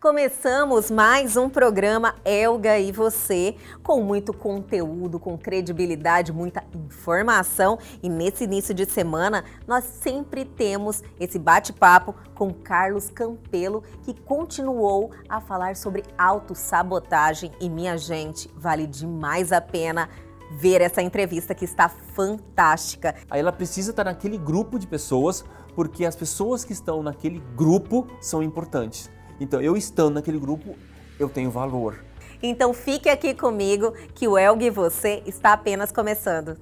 Começamos mais um programa Elga e Você, com muito conteúdo, com credibilidade, muita informação. E nesse início de semana, nós sempre temos esse bate-papo com Carlos Campelo, que continuou a falar sobre autossabotagem. E minha gente, vale demais a pena ver essa entrevista que está fantástica. Aí ela precisa estar naquele grupo de pessoas, porque as pessoas que estão naquele grupo são importantes. Então, eu estando naquele grupo, eu tenho valor. Então, fique aqui comigo que o Elga e Você está apenas começando.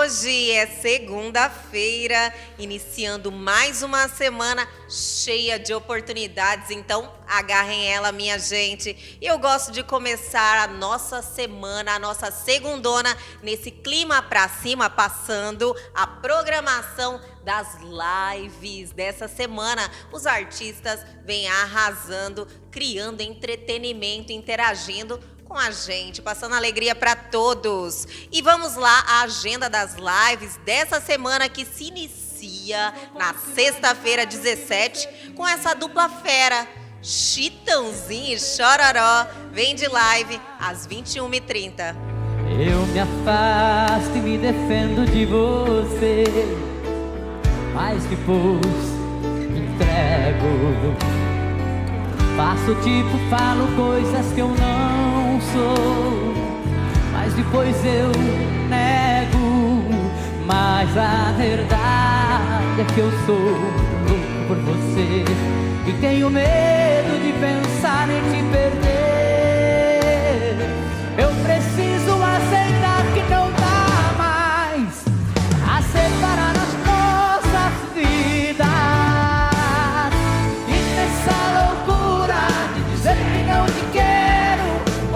Hoje é segunda-feira, iniciando mais uma semana cheia de oportunidades, então agarrem ela, minha gente. Eu gosto de começar a nossa semana, a nossa segundona, nesse clima pra cima, passando a programação das lives dessa semana. Os artistas vêm arrasando, criando entretenimento, interagindo com a gente, passando alegria para todos. E vamos lá, a agenda das lives dessa semana que se inicia na sexta-feira 17 com essa dupla fera, Chitãozinho e Chororó, vem de live às 21h30. Eu me afasto e me defendo de você, mas depois me entrego. Faço tipo, falo coisas que eu não sou, mas depois eu nego. Mas a verdade é que eu sou louco por você e tenho medo de pensar em te perder. Eu preciso aceitar que não dá mais a separar as nossas vidas.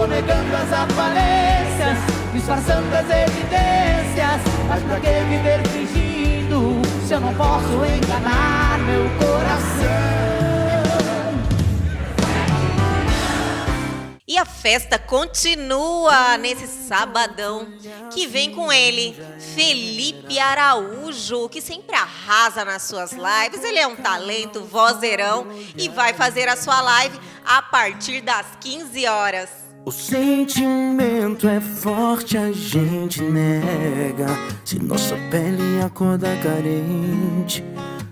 Negando as aparências, disfarçando as evidências. Mas pra que viver fingindo, se eu não posso enganar meu coração? E a festa continua nesse sabadão, que vem com ele, Felipe Araújo, que sempre arrasa nas suas lives. Ele é um talento, vozeirão, e vai fazer a sua live a partir das 15 horas. O sentimento é forte, a gente nega. Se nossa pele acorda carente,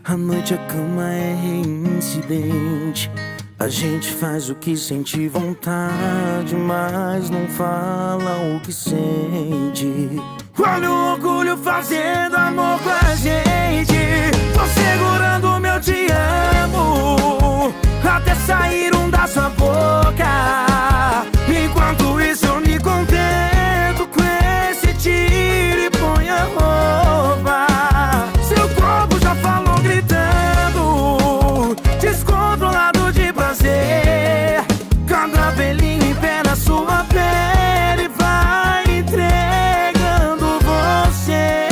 à noite a cama é reincidente. A gente faz o que sente vontade, mas não fala o que sente. Olha o orgulho fazendo amor com a gente. Tô segurando o meu te amo, até sair um da sua boca. Enquanto isso eu me contento com esse tiro e põe a roupa. Seu corpo já falou gritando, descontrolado de prazer. Cada abelhinho em pé na sua pele vai entregando você.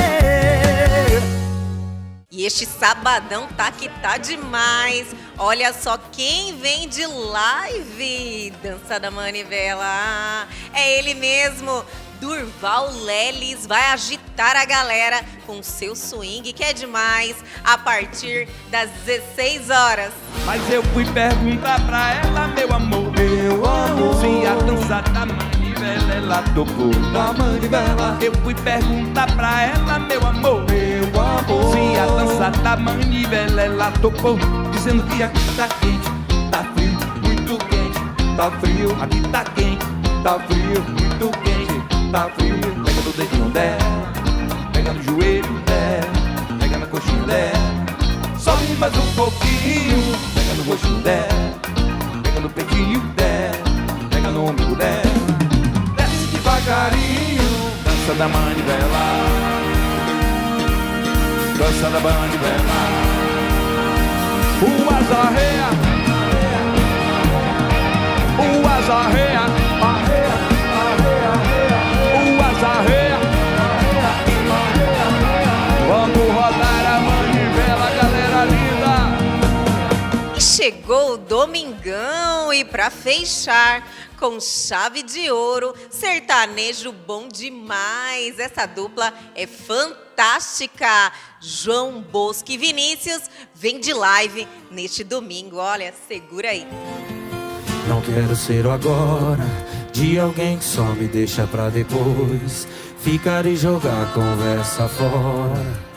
E este sabadão tá que tá demais. Olha só quem vem de live, Dança da Manivela. É ele mesmo, Durval Lelis, vai agitar a galera com seu swing, que é demais, a partir das 16 horas. Mas eu fui perguntar pra ela, meu amor, se a dança da manivela ela tocou. Da manivela. Eu fui perguntar pra ela, meu amor, se a dança da manivela ela tocou. Dizendo que aqui tá quente, tá frio, muito quente, tá frio. Aqui tá quente, tá frio, muito quente, tá frio. Pega no dedinho dela, pega no joelho dela, pega na coxinha dela. Sobe mais um pouquinho, pega no rostinho dela, pega no peitinho dela, pega no ombro dela. Desce devagarinho, dança da manivela, dança da manivela. O azarreia, o azarreia, arreia, arreia, arreia. O azarreia, chegou o domingão e pra fechar com chave de ouro, sertanejo bom demais. Essa dupla é fantástica. João Bosco e Vinícius vem de live neste domingo. Olha, segura aí. Não quero ser o agora de alguém que só me deixa pra depois ficar e jogar a conversa fora.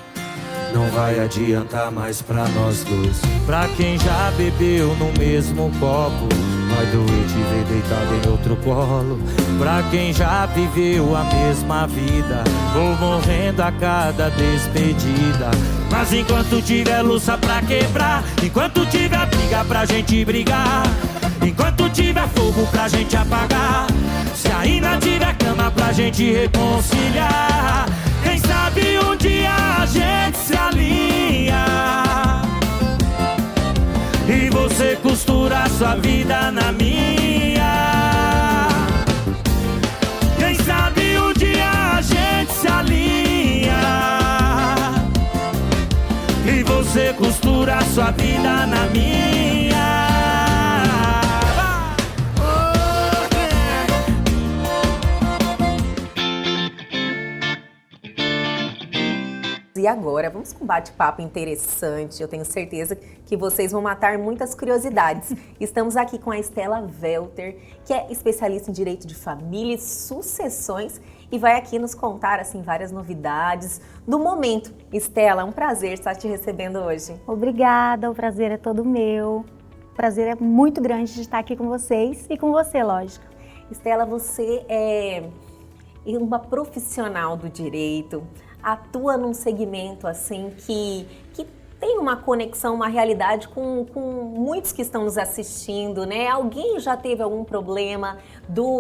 Não vai adiantar mais pra nós dois. Pra quem já bebeu no mesmo copo, vai doer te ver deitado em outro colo. Pra quem já viveu a mesma vida, vou morrendo a cada despedida. Mas enquanto tiver louça pra quebrar, enquanto tiver briga pra gente brigar, enquanto tiver fogo pra gente apagar, se ainda tiver cama pra gente reconciliar, quem sabe um dia a gente se alinha e você costura a sua vida na minha. Quem sabe um dia a gente se alinha e você costura a sua vida na minha. E agora, vamos com um bate-papo interessante. Eu tenho certeza que vocês vão matar muitas curiosidades. Estamos aqui com a Estela Welter, que é especialista em direito de família e sucessões e vai aqui nos contar assim várias novidades do momento. Estela, é um prazer estar te recebendo hoje. Obrigada, o prazer é todo meu. O prazer é muito grande de estar aqui com vocês e com você, lógico. Estela, você é uma profissional do direito, atua num segmento assim que tem uma conexão, uma realidade com muitos que estão nos assistindo, né? Alguém já teve algum problema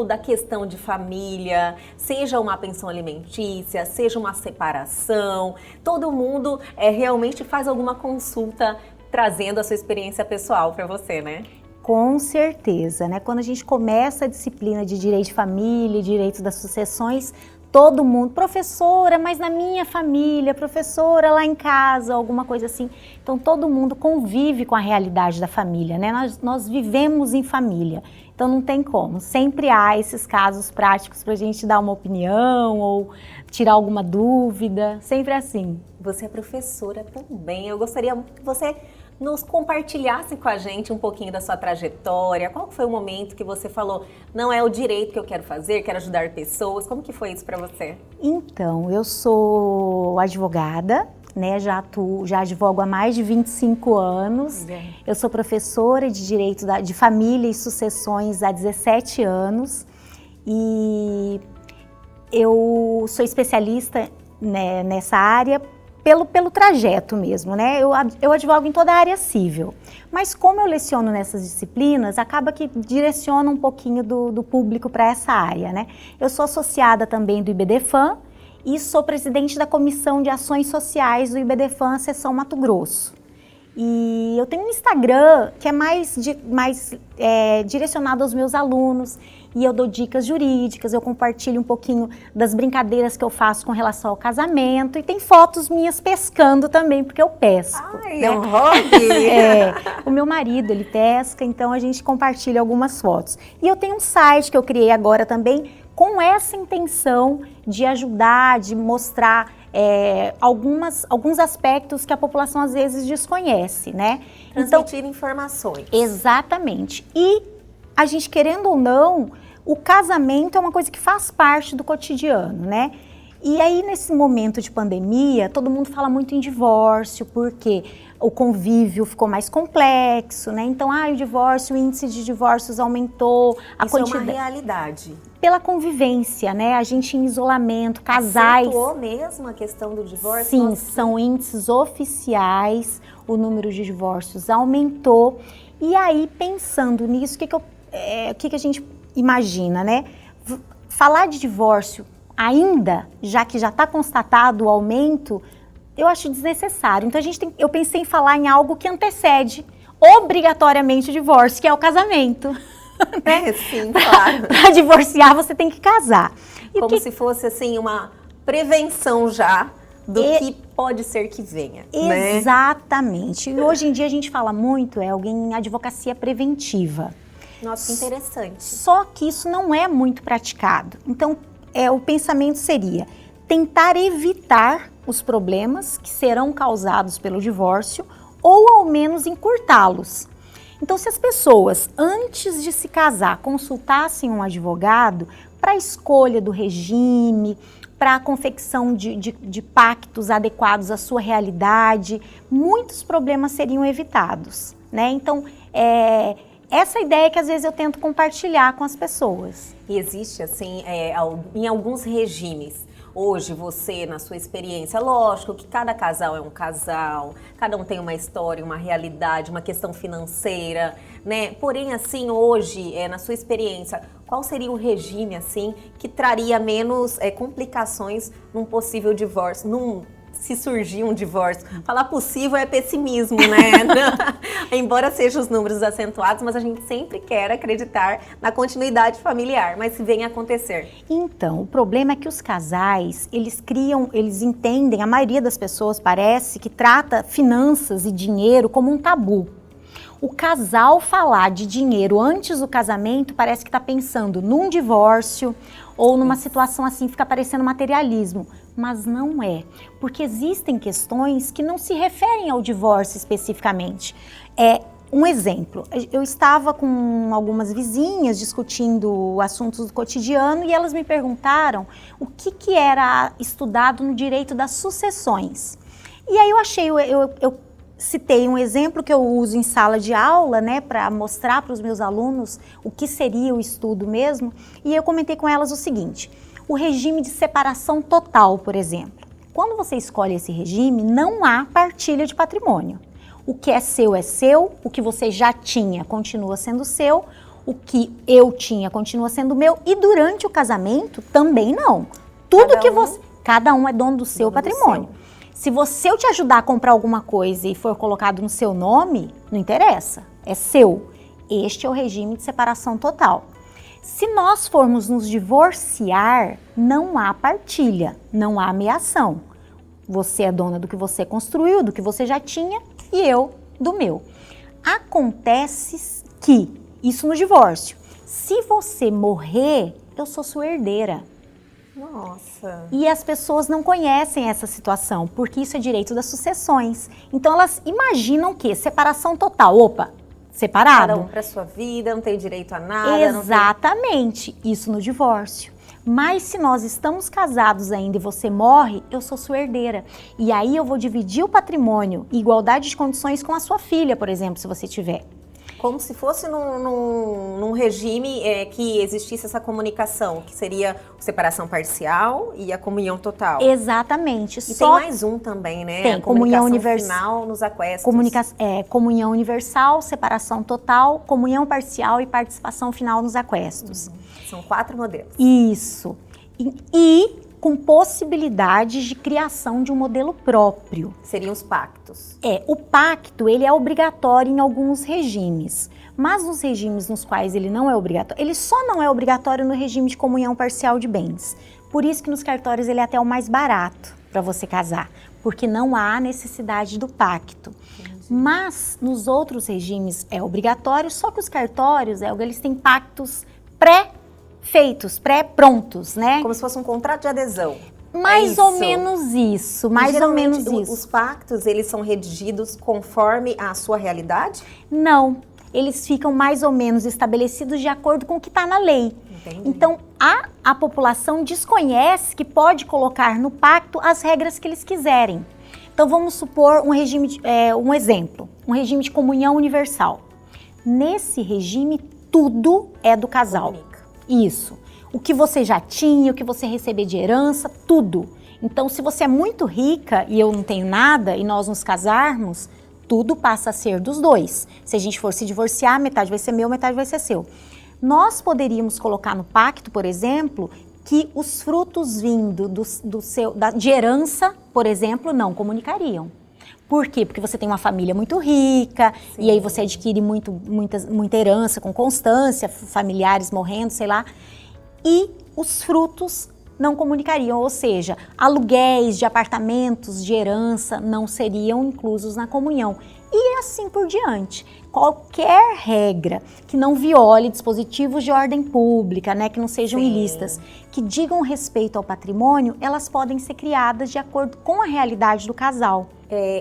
da questão de família, seja uma pensão alimentícia, seja uma separação, todo mundo realmente faz alguma consulta trazendo a sua experiência pessoal para você, né? Com certeza, né? Quando a gente começa a disciplina de direito de família, direito das sucessões, todo mundo, professora, mas na minha família, professora lá em casa, alguma coisa assim. Então todo mundo convive com a realidade da família, né? Nós vivemos em família, então não tem como. Sempre há esses casos práticos para a gente dar uma opinião ou tirar alguma dúvida, sempre assim. Você é professora também, eu gostaria que você nos compartilhasse com a gente um pouquinho da sua trajetória. Qual foi o momento que você falou, não é o direito que eu quero fazer, quero ajudar pessoas? Como que foi isso para você? Então, eu sou advogada, né? Já advogo há mais de 25 anos. Eu sou professora de direito de família e sucessões há 17 anos. E eu sou especialista, né, nessa área pelo trajeto mesmo, né? Eu advogo em toda a área civil, mas como eu leciono nessas disciplinas, acaba que direciona um pouquinho do público para essa área, né? Eu sou associada também do IBDFAM e sou presidente da Comissão de Ações Sociais do IBDFAM, Seção Mato Grosso. E eu tenho um Instagram que é mais direcionado aos meus alunos, e eu dou dicas jurídicas, eu compartilho um pouquinho das brincadeiras que eu faço com relação ao casamento, e tem fotos minhas pescando também, porque eu pesco. Ai, né? É um hobby! O meu marido, ele pesca, então a gente compartilha algumas fotos. E eu tenho um site que eu criei agora também, com essa intenção de ajudar, de mostrar alguns aspectos que a população às vezes desconhece, né? Transmitir informações. Exatamente. E a gente, querendo ou não, o casamento é uma coisa que faz parte do cotidiano, né? E aí, nesse momento de pandemia, todo mundo fala muito em divórcio, porque o convívio ficou mais complexo, né? Então, o índice de divórcios aumentou. Isso é uma realidade. Pela convivência, né? A gente em isolamento, casais... Acentuou mesmo a questão do divórcio? Sim, Nossa. São índices oficiais, o número de divórcios aumentou. E aí, pensando nisso, o que a gente imagina, né? Falar de divórcio ainda, já que já está constatado o aumento, eu acho desnecessário. Então eu pensei em falar em algo que antecede obrigatoriamente o divórcio, que é o casamento. Né? Sim, claro. Para divorciar, você tem que casar. Como se fosse assim uma prevenção já do que pode ser que venha, né? Exatamente. E hoje em dia a gente fala muito, alguém em advocacia preventiva. Nossa, que interessante. Só que isso não é muito praticado. Então, o pensamento seria tentar evitar os problemas que serão causados pelo divórcio ou ao menos encurtá-los. Então, se as pessoas, antes de se casar, consultassem um advogado para a escolha do regime, para a confecção de pactos adequados à sua realidade, muitos problemas seriam evitados, né? Então, essa ideia que às vezes eu tento compartilhar com as pessoas. E existe, assim, em alguns regimes, hoje você, na sua experiência, lógico que cada casal é um casal, cada um tem uma história, uma realidade, uma questão financeira, né? Porém, assim, hoje, na sua experiência, qual seria o regime, assim, que traria menos complicações num possível divórcio, se surgir um divórcio? Falar possível é pessimismo, né? Embora sejam os números acentuados, mas a gente sempre quer acreditar na continuidade familiar, mas se vem a acontecer. Então, o problema é que os casais, eles entendem, a maioria das pessoas parece que trata finanças e dinheiro como um tabu. O casal falar de dinheiro antes do casamento parece que está pensando num divórcio ou numa situação assim, fica parecendo materialismo. Mas não é, porque existem questões que não se referem ao divórcio especificamente. Um exemplo, eu estava com algumas vizinhas discutindo assuntos do cotidiano e elas me perguntaram o que era estudado no direito das sucessões. E aí eu citei um exemplo que eu uso em sala de aula, né, para mostrar para os meus alunos o que seria o estudo mesmo, e eu comentei com elas o seguinte: o regime de separação total, por exemplo. Quando você escolhe esse regime, não há partilha de patrimônio. O que é seu, o que você já tinha continua sendo seu, o que eu tinha continua sendo meu, e durante o casamento também não. Cada um é dono do seu patrimônio. Se eu te ajudar a comprar alguma coisa e for colocado no seu nome, não interessa, é seu. Este é o regime de separação total. Se nós formos nos divorciar, não há partilha, não há ameação. Você é dona do que você construiu, do que você já tinha, e eu do meu. Acontece que, isso no divórcio, se você morrer, eu sou sua herdeira. Nossa! E as pessoas não conhecem essa situação, porque isso é direito das sucessões. Então elas imaginam que separação total, separado. Cada um para sua vida, não tem direito a nada. Exatamente, isso no divórcio. Mas se nós estamos casados ainda e você morre, eu sou sua herdeira. E aí eu vou dividir o patrimônio, igualdade de condições com a sua filha, por exemplo, se você tiver. Como se fosse num regime que existisse essa comunicação, que seria separação parcial e a comunhão total. Exatamente. E tem mais um também, né? Tem, a comunhão final nos aquestos. Comunhão universal, separação total, comunhão parcial e participação final nos aquestos. São 4 modelos. Isso. E com possibilidades de criação de um modelo próprio. Seriam os pactos. O pacto, ele é obrigatório em alguns regimes, mas nos regimes nos quais ele não é obrigatório, ele só não é obrigatório no regime de comunhão parcial de bens. Por isso que nos cartórios ele é até o mais barato para você casar, porque não há necessidade do pacto. Entendi. Mas nos outros regimes é obrigatório, só que os cartórios, eles têm pactos pré-feitos, pré-prontos, né? Como se fosse um contrato de adesão. Mais ou menos isso, Os pactos, eles são redigidos conforme a sua realidade? Não, eles ficam mais ou menos estabelecidos de acordo com o que está na lei. Entendi. Então, a população desconhece que pode colocar no pacto as regras que eles quiserem. Então, vamos supor um exemplo, um regime de comunhão universal. Nesse regime, tudo é do casal. Comunica. Isso. O que você já tinha, o que você receber de herança, tudo. Então, se você é muito rica e eu não tenho nada e nós nos casarmos, tudo passa a ser dos dois. Se a gente for se divorciar, metade vai ser meu, metade vai ser seu. Nós poderíamos colocar no pacto, por exemplo, que os frutos vindo de herança, por exemplo, não comunicariam. Por quê? Porque você tem uma família muito rica, sim, e aí você adquire muita herança com constância, familiares morrendo, sei lá. E os frutos não comunicariam, ou seja, aluguéis de apartamentos de herança não seriam inclusos na comunhão. E assim por diante. Qualquer regra que não viole dispositivos de ordem pública, né, que não sejam Sim. ilícitas, que digam respeito ao patrimônio, elas podem ser criadas de acordo com a realidade do casal.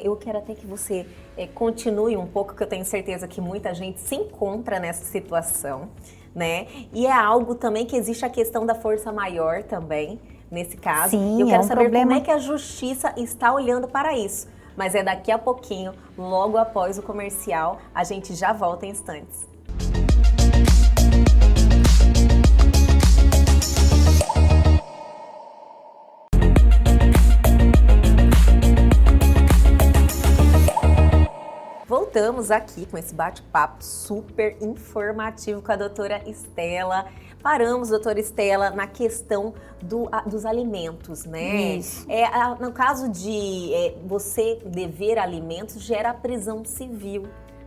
Eu quero até que você continue um pouco, que eu tenho certeza que muita gente se encontra nessa situação, né? E é algo também que existe a questão da força maior também, nesse caso. Sim, eu quero um saber problema. como é que a justiça está olhando para isso. Mas é daqui a pouquinho, logo após o comercial, a gente já volta em instantes. Voltamos aqui com esse bate-papo super informativo com a doutora Estela. Paramos, doutora Estela, na questão dos alimentos, né? Isso. No caso de você dever alimentos, gera a prisão civil,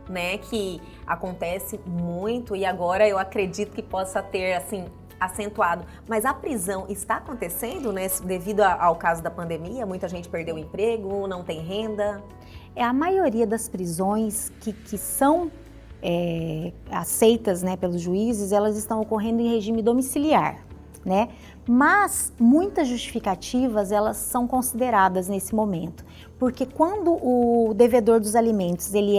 né? Que acontece muito e agora eu acredito que possa ter, assim, acentuado. Mas a prisão está acontecendo, né? Devido ao caso da pandemia, muita gente perdeu o emprego, não tem renda. A maioria das prisões que são aceitas, né, pelos juízes, elas estão ocorrendo em regime domiciliar, né? Mas muitas justificativas elas são consideradas nesse momento, porque quando o devedor dos alimentos ele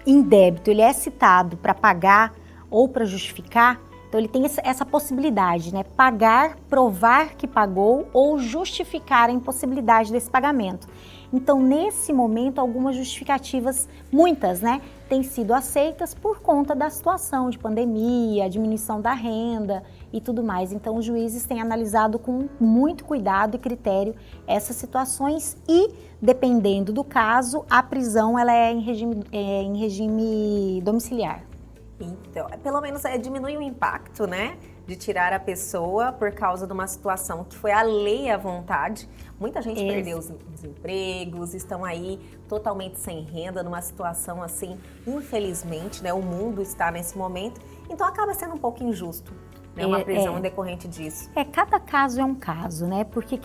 em débito, ele é citado para pagar ou para justificar, então ele tem essa possibilidade, né? Pagar, provar que pagou ou justificar a impossibilidade desse pagamento. Então, nesse momento, algumas justificativas, muitas, né, têm sido aceitas por conta da situação de pandemia, diminuição da renda e tudo mais. Então, os juízes têm analisado com muito cuidado e critério essas situações e, dependendo do caso, a prisão ela é em regime domiciliar. Então, pelo menos diminui o impacto, né? De tirar a pessoa por causa de uma situação que foi alheia à vontade. Muita gente perdeu os empregos, estão aí totalmente sem renda, numa situação assim, infelizmente, né? O mundo está nesse momento, então acaba sendo um pouco injusto, né? Uma prisão decorrente disso. Cada caso é um caso, né? Porque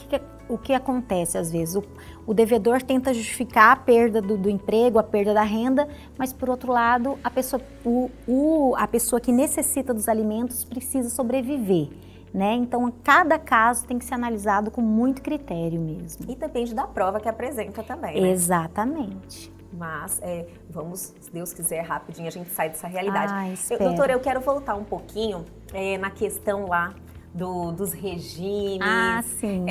o que acontece às vezes? O devedor tenta justificar a perda do emprego, a perda da renda, mas por outro lado, a pessoa que necessita dos alimentos precisa sobreviver, né? Então, cada caso tem que ser analisado com muito critério mesmo. E depende da prova que apresenta também, né? Exatamente. Mas vamos, se Deus quiser, rapidinho a gente sai dessa realidade. Espero. Doutora, eu quero voltar um pouquinho na questão lá dos regimes. Ah, sim.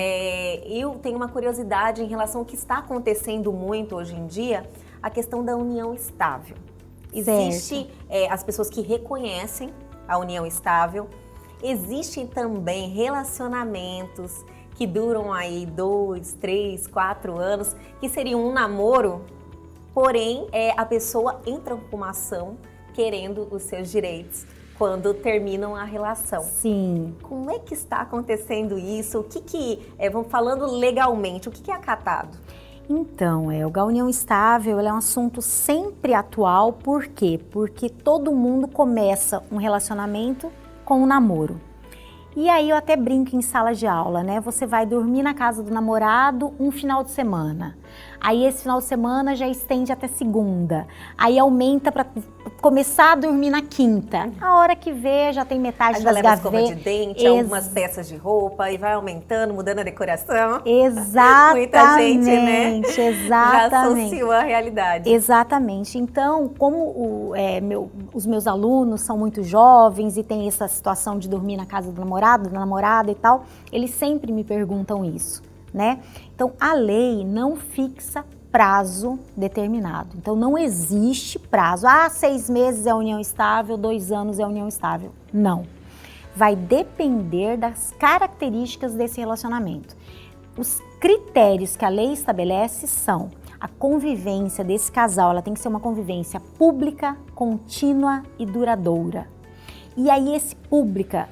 Eu tenho uma curiosidade em relação ao que está acontecendo muito hoje em dia, a questão da união estável. Existe as pessoas que reconhecem a união estável, existem também relacionamentos que duram aí 2, 3, 4 anos, que seriam um namoro, porém a pessoa entra com uma ação querendo os seus direitos quando terminam a relação. Sim. Como é que está acontecendo isso? Vamos falando legalmente, o que é acatado? Então, a união estável é um assunto sempre atual, por quê? Porque todo mundo começa um relacionamento com um namoro. E aí eu até brinco em sala de aula, né? Você vai dormir na casa do namorado um final de semana. Aí esse final de semana já estende até segunda. Aí aumenta para começar a dormir na quinta. A hora que vê, já tem metade das gavetas. Escova de dente, algumas peças de roupa e vai aumentando, mudando a decoração. Exatamente. Muita gente, né? Exatamente. Já associou a realidade. Exatamente. Então, como os meus alunos são muito jovens e tem essa situação de dormir na casa do namorado, da namorada e tal, eles sempre me perguntam isso, né? Então, a lei não fixa prazo determinado. Então, não existe prazo. 6 meses é união estável, 2 anos é união estável. Não. Vai depender das características desse relacionamento. Os critérios que a lei estabelece são a convivência desse casal, ela tem que ser uma convivência pública, contínua e duradoura. E aí, esse pública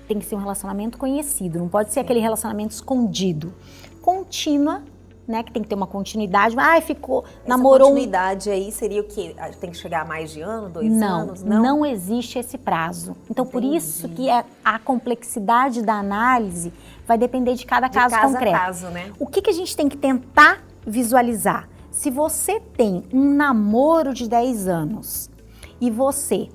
tem que ser um relacionamento conhecido, não pode ser aquele relacionamento escondido. Contínua né? Que tem que ter uma continuidade. Ficou, Essa namorou... continuidade aí seria o quê? Tem que chegar a mais de ano, 2 anos? Não existe esse prazo. Então, por isso que a complexidade da análise vai depender de cada caso concreto. A caso, né? O que a gente tem que tentar visualizar? Se você tem um namoro de 10 anos e você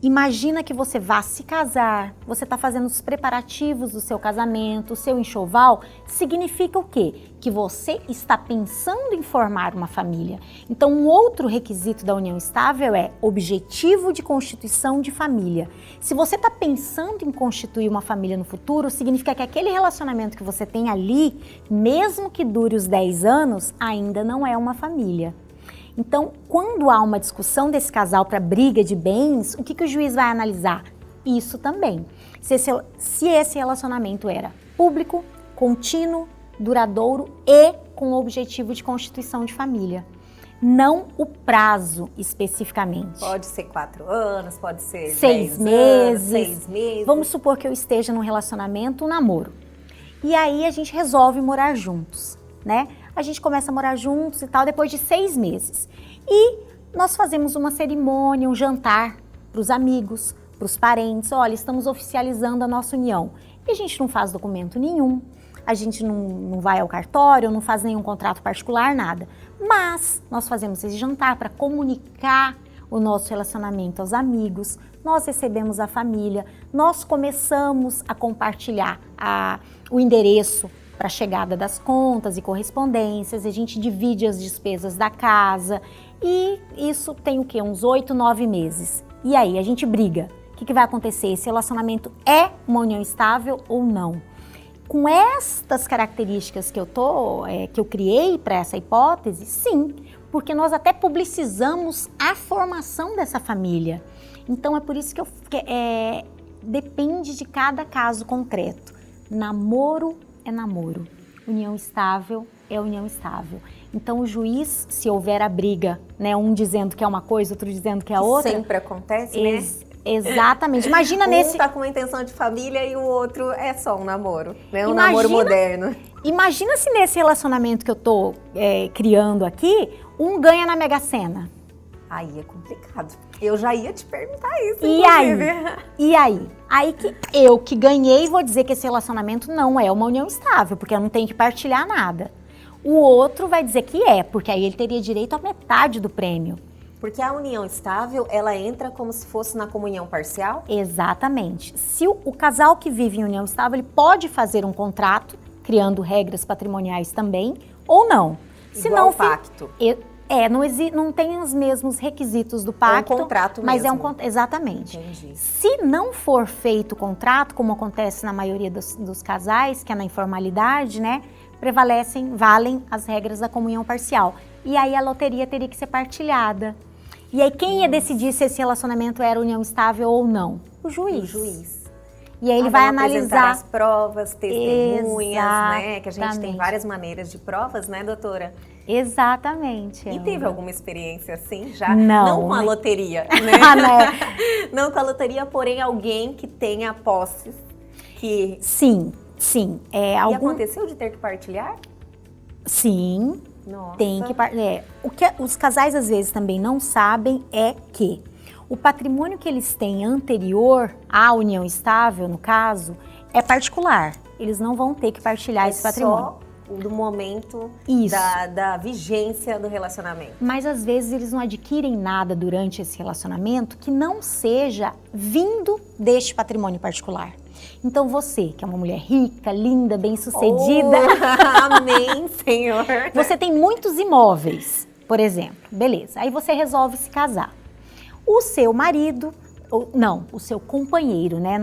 imagina que você vá se casar, você está fazendo os preparativos do seu casamento, o seu enxoval, significa o quê? Que você está pensando em formar uma família. Então, um outro requisito da união estável é objetivo de constituição de família. Se você está pensando em constituir uma família no futuro, significa que aquele relacionamento que você tem ali, mesmo que dure os 10 anos, ainda não é uma família. Então, quando há uma discussão desse casal para briga de bens, o que o juiz vai analisar? Isso também. Se esse relacionamento era público, contínuo, duradouro e com o objetivo de constituição de família. Não o prazo especificamente. Pode ser 4 anos, pode ser 6 10 meses. anos, 6 meses. Vamos supor que eu esteja num relacionamento, um namoro. E aí a gente resolve morar juntos, né? A gente começa a morar juntos e tal, depois de 6 meses. E nós fazemos uma cerimônia, um jantar para os amigos, para os parentes. Olha, estamos oficializando a nossa união. E a gente não faz documento nenhum, a gente não vai ao cartório, não faz nenhum contrato particular, nada. Mas nós fazemos esse jantar para comunicar o nosso relacionamento aos amigos, nós recebemos a família, nós começamos a compartilhar o endereço para a chegada das contas e correspondências, a gente divide as despesas da casa e isso tem o quê? Uns 8, 9 meses. E aí, a gente briga. O que vai acontecer? Esse relacionamento é uma união estável ou não? Com estas características que eu criei para essa hipótese, sim, porque nós até publicizamos a formação dessa família. Então, é por isso que depende de cada caso concreto. Namoro é namoro, união estável é união estável. Então o juiz, se houver a briga, né, um dizendo que é uma coisa, outro dizendo que é outra... Sempre acontece, né? Exatamente. Imagina Um tá com uma intenção de família e o outro é só um namoro, né? Um Imagina, namoro moderno. Imagina se nesse relacionamento que eu tô criando aqui, um ganha na Mega Sena. Aí é complicado. Eu já ia te perguntar isso, E aí? Aí que eu que ganhei vou dizer que esse relacionamento não é uma união estável, porque eu não tenho que partilhar nada. O outro vai dizer que é, porque aí ele teria direito a metade do prêmio. Porque a união estável, ela entra como se fosse na comunhão parcial? Exatamente. Se o casal que vive em união estável, ele pode fazer um contrato, criando regras patrimoniais também, ou não. Se não, pacto. Não tem os mesmos requisitos do pacto. É um contrato mas mesmo. Exatamente. Entendi. Se não for feito o contrato, como acontece na maioria dos casais, que é na informalidade, né? Valem as regras da comunhão parcial. E aí a loteria teria que ser partilhada. E aí quem ia decidir se esse relacionamento era união estável ou não? O juiz. O juiz. E aí ele vai analisar as provas, testemunhas, né? Que a gente tem Exatamente. várias maneiras de provas, né, doutora? Exatamente. E teve alguma experiência assim já? Não. Não com a loteria, né? Não com a loteria, porém alguém que tenha posses que... Sim. E aconteceu de ter que partilhar? Sim. Nossa. Tem que o que os casais às vezes também não sabem é que o patrimônio que eles têm anterior à união estável, no caso, é particular. Eles não vão ter que partilhar esse patrimônio. Só do momento Isso. da vigência do relacionamento. Mas às vezes eles não adquirem nada durante esse relacionamento que não seja vindo deste patrimônio particular. Então você, que é uma mulher rica, linda, bem-sucedida... Amém, Senhor! Você tem muitos imóveis, por exemplo. Beleza, aí você resolve se casar. O seu marido... o seu companheiro, né?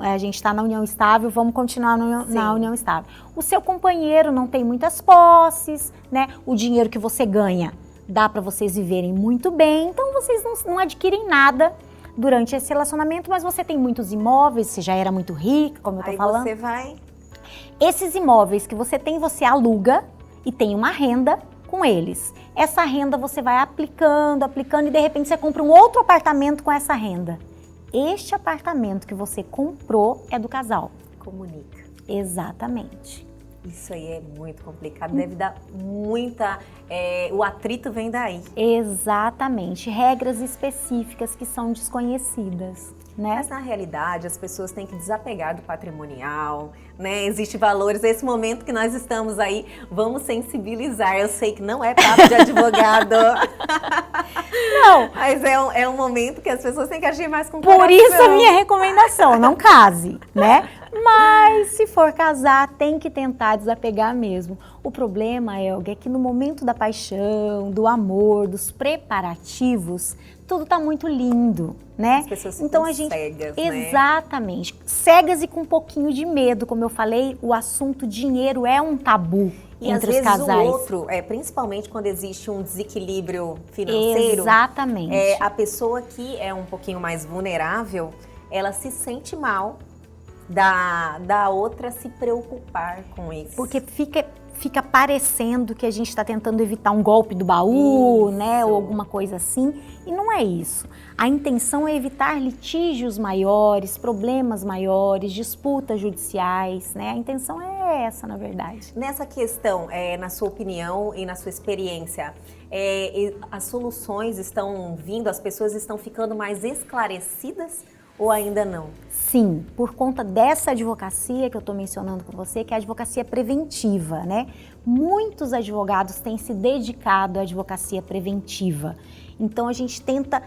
A gente está na união estável, vamos continuar na união estável. O seu companheiro não tem muitas posses, né? O dinheiro que você ganha dá para vocês viverem muito bem, então vocês não adquirem nada durante esse relacionamento, mas você tem muitos imóveis, você já era muito rica, como eu tô falando. Aí você vai... Esses imóveis que você tem, você aluga e tem uma renda com eles. Essa renda você vai aplicando e de repente você compra um outro apartamento com essa renda. Este apartamento que você comprou é do casal. Comunica. Exatamente. Isso aí é muito complicado, deve dar muita... o atrito vem daí. Exatamente, regras específicas que são desconhecidas, né? Mas na realidade as pessoas têm que desapegar do patrimonial, né? Existem valores, esse momento que nós estamos aí, vamos sensibilizar. Eu sei que não é papo de advogado. Não. Mas é um momento que as pessoas têm que agir mais com coração. Por isso a minha recomendação, não case, né? Mas se for casar, tem que tentar desapegar mesmo. O problema, Elga, é que no momento da paixão, do amor, dos preparativos, tudo tá muito lindo, né? As pessoas ficam Então a gente cegas, né? exatamente, cegas e com um pouquinho de medo, como eu falei, o assunto dinheiro é um tabu E entre às os vezes casais. o outro, principalmente quando existe um desequilíbrio financeiro, Exatamente. a pessoa que é um pouquinho mais vulnerável, ela se sente mal da outra se preocupar com isso. Porque fica parecendo que a gente está tentando evitar um golpe do baú, né, ou alguma coisa assim, e não é isso. A intenção é evitar litígios maiores, problemas maiores, disputas judiciais, né? A intenção é essa, na verdade. Nessa questão, na sua opinião e na sua experiência, as soluções estão vindo, as pessoas estão ficando mais esclarecidas ou ainda não? Sim, por conta dessa advocacia que eu estou mencionando com você, que é a advocacia preventiva, né? Muitos advogados têm se dedicado à advocacia preventiva. Então a gente tenta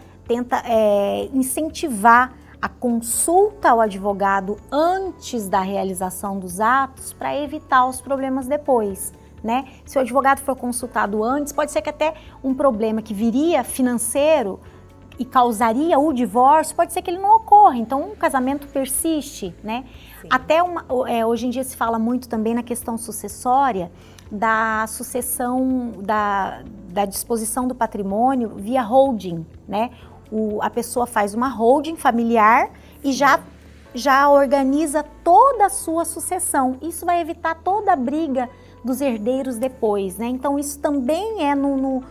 incentivar a consulta ao advogado antes da realização dos atos para evitar os problemas depois, né? Se o advogado for consultado antes, pode ser que até um problema que viria financeiro e causaria o divórcio, pode ser que ele não ocorra, então o casamento persiste, né? Sim. Até hoje em dia se fala muito também na questão sucessória, da sucessão, da disposição do patrimônio via holding, né? A pessoa faz uma holding familiar e já organiza toda a sua sucessão. Isso vai evitar toda a briga dos herdeiros depois, né? Então isso também é num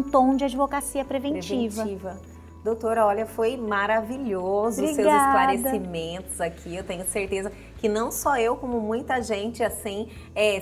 tom de advocacia preventiva. Doutora, olha, foi maravilhoso os seus esclarecimentos aqui. Eu tenho certeza que não só eu, como muita gente, assim,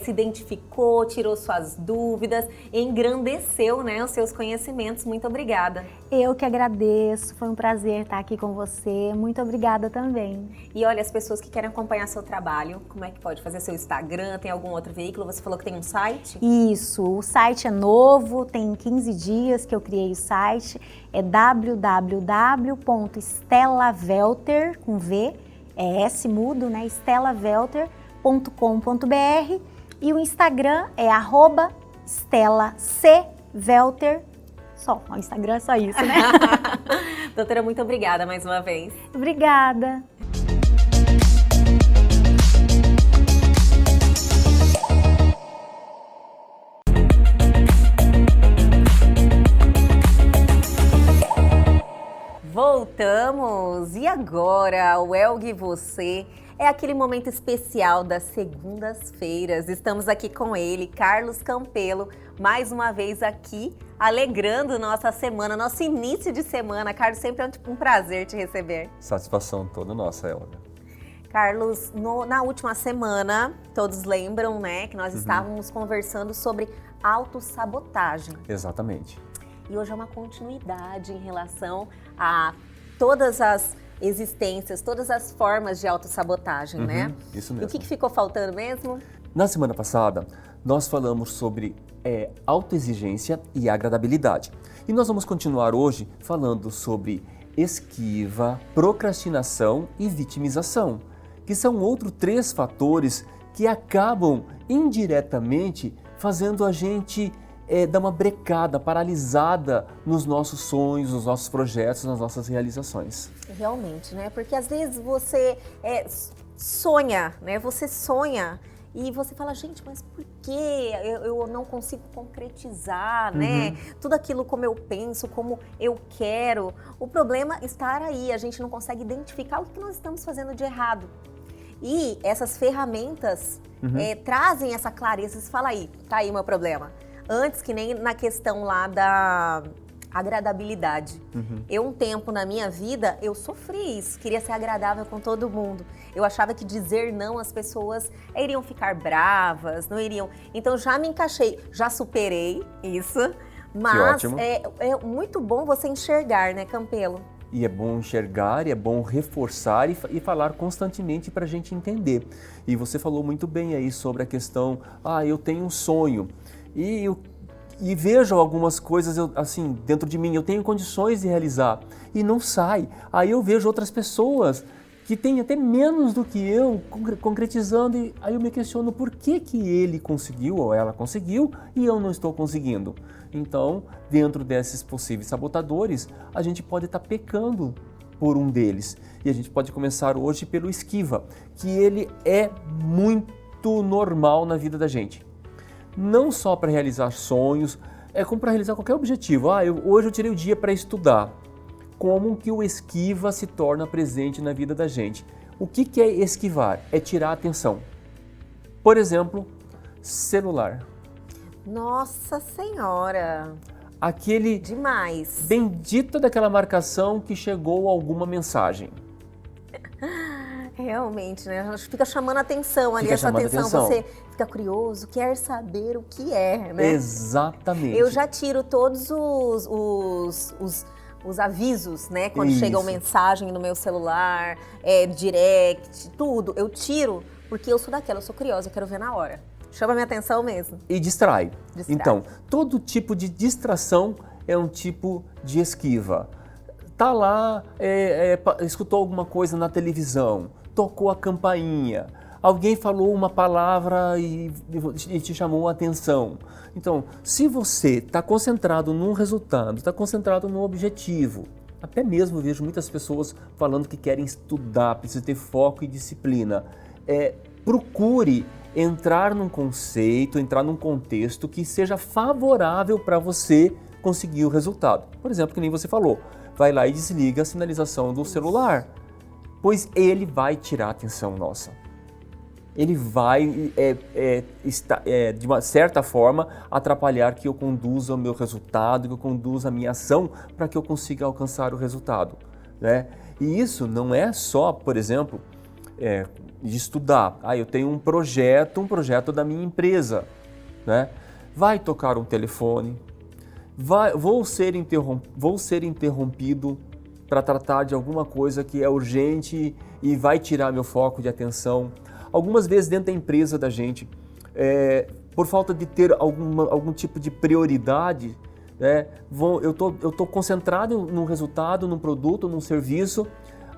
se identificou, tirou suas dúvidas, engrandeceu, né, os seus conhecimentos. Muito obrigada. Eu que agradeço, foi um prazer estar aqui com você. Muito obrigada também. E olha, as pessoas que querem acompanhar seu trabalho, como é que pode fazer? Seu Instagram, tem algum outro veículo? Você falou que tem um site? Isso, o site é novo, tem 15 dias que eu criei o site, é www.stellavelter, com V, é S mudo, né? stellavelter.com.br e o Instagram é @StellaCvelter. Só, o Instagram é só isso, né? Doutora, muito obrigada mais uma vez. Obrigada. Voltamos! E agora, o Elga e você, é aquele momento especial das segundas-feiras. Estamos aqui com ele, Carlos Campelo, mais uma vez aqui, alegrando nossa semana, nosso início de semana. Carlos, sempre é um prazer te receber. Satisfação toda nossa, Elga. Carlos, na última semana, todos lembram, né, que nós estávamos conversando sobre autossabotagem. Exatamente. E hoje é uma continuidade em relação a todas as existências, todas as formas de autossabotagem, né? Isso mesmo. E o que ficou faltando mesmo? Na semana passada, nós falamos sobre autoexigência e agradabilidade. E nós vamos continuar hoje falando sobre esquiva, procrastinação e vitimização, que são outros 3 fatores que acabam indiretamente fazendo a gente dar uma brecada, paralisada nos nossos sonhos, nos nossos projetos, nas nossas realizações. Realmente, né? Porque às vezes você sonha, né? Você sonha e você fala, gente, mas por que eu não consigo concretizar, né? Tudo aquilo como eu penso, como eu quero. O problema está aí, a gente não consegue identificar o que nós estamos fazendo de errado. E essas ferramentas trazem essa clareza. Você fala aí, tá aí o meu problema. Antes, que nem na questão lá agradabilidade. Eu, um tempo na minha vida, eu sofri isso, queria ser agradável com todo mundo. Eu achava que dizer não as pessoas iriam ficar bravas, não iriam. Então já me encaixei, já superei isso, mas ótimo. é muito bom você enxergar, né, Campelo? E é bom enxergar, e é bom reforçar e falar constantemente para a gente entender. E você falou muito bem aí sobre a questão, eu tenho um sonho e vejo algumas coisas assim dentro de mim, eu tenho condições de realizar e não sai. Aí eu vejo outras pessoas que têm até menos do que eu concretizando e aí eu me questiono por que ele conseguiu ou ela conseguiu e eu não estou conseguindo. Então, dentro desses possíveis sabotadores, a gente pode estar pecando por um deles. E a gente pode começar hoje pelo esquiva, que ele é muito normal na vida da gente. Não só para realizar sonhos, é como para realizar qualquer objetivo. Hoje eu tirei o dia para estudar. Como que o esquiva se torna presente na vida da gente? O que é esquivar? É tirar a atenção. Por exemplo, celular. Nossa Senhora! Aquele Demais! bendito daquela marcação que chegou alguma mensagem. Realmente, né? Fica chamando a atenção ali, Fica essa chamando atenção. atenção. Você fica curioso, quer saber o que é, né? Exatamente. Eu já tiro todos os avisos, né? Quando Isso. chegam mensagem no meu celular, direct, tudo. Eu tiro porque eu sou daquela, eu sou curiosa, eu quero ver na hora. Chama minha atenção mesmo. E distrai. Distrai. Então, todo tipo de distração é um tipo de esquiva. Tá lá, escutou alguma coisa na televisão, tocou a campainha, alguém falou uma palavra e te chamou a atenção. Então, se você está concentrado num resultado, está concentrado num objetivo, até mesmo vejo muitas pessoas falando que querem estudar, precisa ter foco e disciplina. Procure entrar num conceito, entrar num contexto que seja favorável para você conseguir o resultado. Por exemplo, que nem você falou, vai lá e desliga a sinalização do celular, pois ele vai tirar a atenção nossa. Ele vai, de uma certa forma, atrapalhar que eu conduza o meu resultado, que eu conduza a minha ação para que eu consiga alcançar o resultado, né? E isso não é só, por exemplo, de estudar. Eu tenho um projeto da minha empresa, né? Vai tocar um telefone, vou ser interrompido para tratar de alguma coisa que é urgente e vai tirar meu foco de atenção. Algumas vezes dentro da empresa da gente, por falta de ter algum tipo de prioridade, né? Eu tô concentrado num resultado, num produto, num serviço,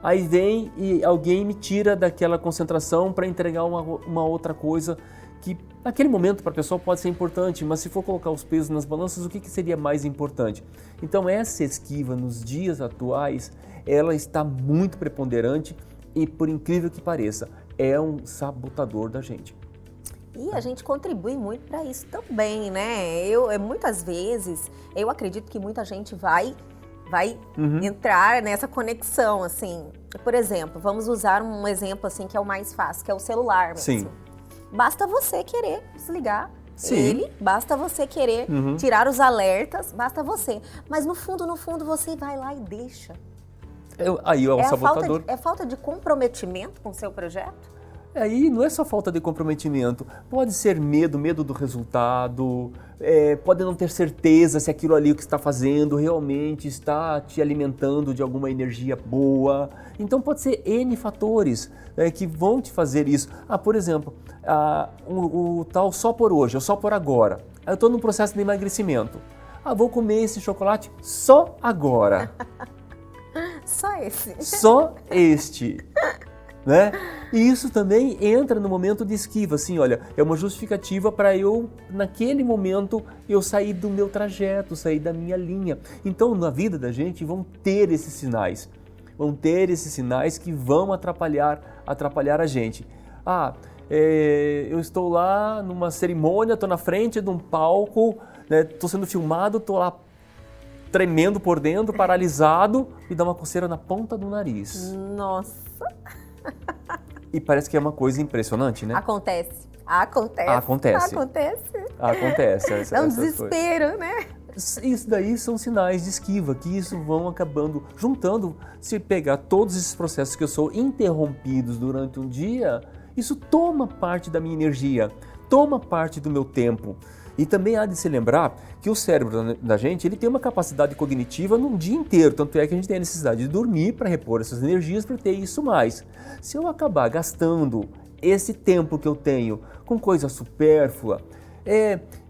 aí vem e alguém me tira daquela concentração para entregar uma outra coisa que naquele momento para a pessoa pode ser importante, mas se for colocar os pesos nas balanças, o que seria mais importante? Então essa esquiva nos dias atuais, ela está muito preponderante e por incrível que pareça, é um sabotador da gente. E a gente contribui muito para isso também, né? Muitas vezes, eu acredito que muita gente vai entrar nessa conexão, assim. Por exemplo, vamos usar um exemplo assim que é o mais fácil, que é o celular mesmo. Sim. Basta você querer desligar Sim. ele, basta você querer tirar os alertas, basta você. Mas no fundo, você vai lá e deixa. Aí é o sabotador. É falta de comprometimento com o seu projeto? Aí não é só falta de comprometimento, pode ser medo do resultado, pode não ter certeza se aquilo ali que está fazendo realmente está te alimentando de alguma energia boa. Então pode ser N fatores que vão te fazer isso. Por exemplo, o tal só por hoje, ou só por agora. Eu estou num processo de emagrecimento. Vou comer esse chocolate só agora. Só esse. Só este. Né? E isso também entra no momento de esquiva, assim, olha, é uma justificativa para eu, naquele momento, eu sair do meu trajeto, sair da minha linha. Então, na vida da gente, vão ter esses sinais que vão atrapalhar a gente. Eu estou lá numa cerimônia, estou na frente de um palco, estou sendo filmado, estou lá tremendo por dentro, paralisado, e dá uma coceira na ponta do nariz. Nossa! E parece que é uma coisa impressionante, né? Acontece. Acontece. Acontece. Acontece. É um desespero, né? Isso daí são sinais de esquiva, que isso vão acabando juntando. Se pegar todos esses processos que eu sou interrompidos durante um dia, isso toma parte da minha energia, toma parte do meu tempo. E também há de se lembrar que o cérebro da gente ele tem uma capacidade cognitiva num dia inteiro, tanto é que a gente tem a necessidade de dormir para repor essas energias para ter isso mais. Se eu acabar gastando esse tempo que eu tenho com coisa supérflua,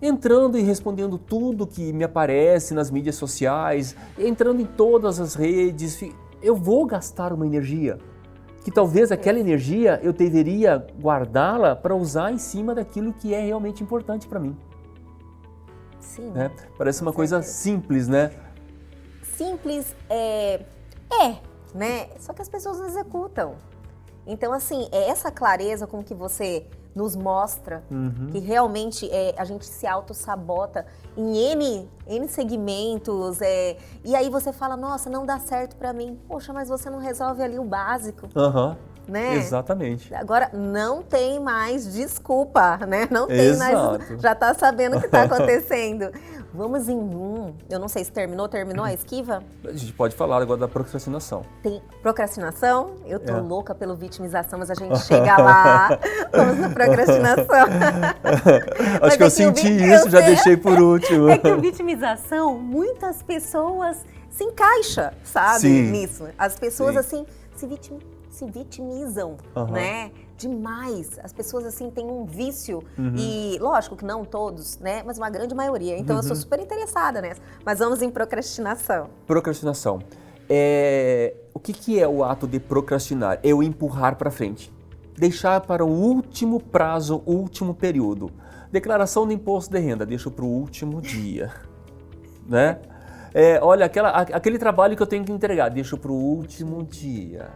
entrando e respondendo tudo que me aparece nas mídias sociais, entrando em todas as redes, eu vou gastar uma energia. Que talvez aquela energia eu deveria guardá-la para usar em cima daquilo que é realmente importante para mim. Sim. Né? Parece uma coisa simples, né? Simples né? Só que as pessoas não executam. Então, assim, é essa clareza com que você nos mostra que realmente a gente se auto-sabota em N segmentos. E aí você fala, nossa, não dá certo pra mim. Poxa, mas você não resolve ali o básico. Né? Exatamente. Agora, não tem mais desculpa, né? Não tem mais, já tá sabendo o que tá acontecendo. Vamos em eu não sei se terminou a esquiva? A gente pode falar agora da procrastinação. Tem procrastinação, eu tô louca pela vitimização, mas a gente chega lá, vamos na procrastinação. Acho que eu senti isso, já deixei por último. É que a vitimização, muitas pessoas se encaixam, sabe, nisso. As pessoas, assim, se vitimizam, né? Demais. As pessoas, assim, têm um vício e, lógico que não todos, né? Mas uma grande maioria. Então, eu sou super interessada nessa. Mas vamos em procrastinação. Procrastinação. O que é o ato de procrastinar? É o empurrar para frente. Deixar para o último prazo, último período. Declaração do imposto de renda, deixo para o último dia, né? Olha, aquele trabalho que eu tenho que entregar, deixo para o último dia.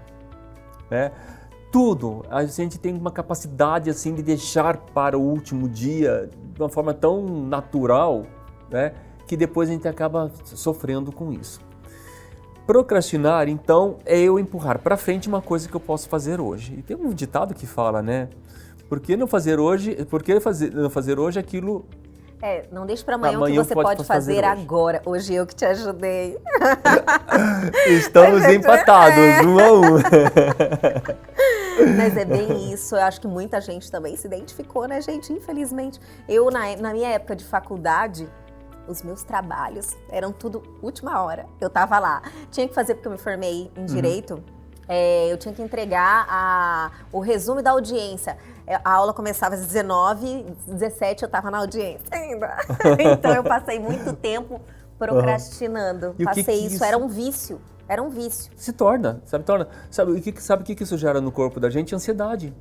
Tudo, a gente tem uma capacidade assim de deixar para o último dia de uma forma tão natural, né, que depois a gente acaba sofrendo com isso. Procrastinar, então, é eu empurrar para frente uma coisa que eu posso fazer hoje. E tem um ditado que fala, né, por que não fazer hoje aquilo... Não deixe para amanhã o que você pode fazer agora. Hoje eu que te ajudei. Estamos empatados, 1-1. Mas é bem isso. Eu acho que muita gente também se identificou, né, gente? Infelizmente. Eu, na minha época de faculdade, os meus trabalhos eram tudo última hora. Eu tava lá. Tinha que fazer, porque eu me formei em Direito, eu tinha que entregar o resumo da audiência. A aula começava às 19, 17 eu estava na audiência ainda. Então eu passei muito tempo procrastinando. Passei isso, era um vício. Era um vício. Se torna, sabe? Sabe o que isso gera no corpo da gente? Ansiedade.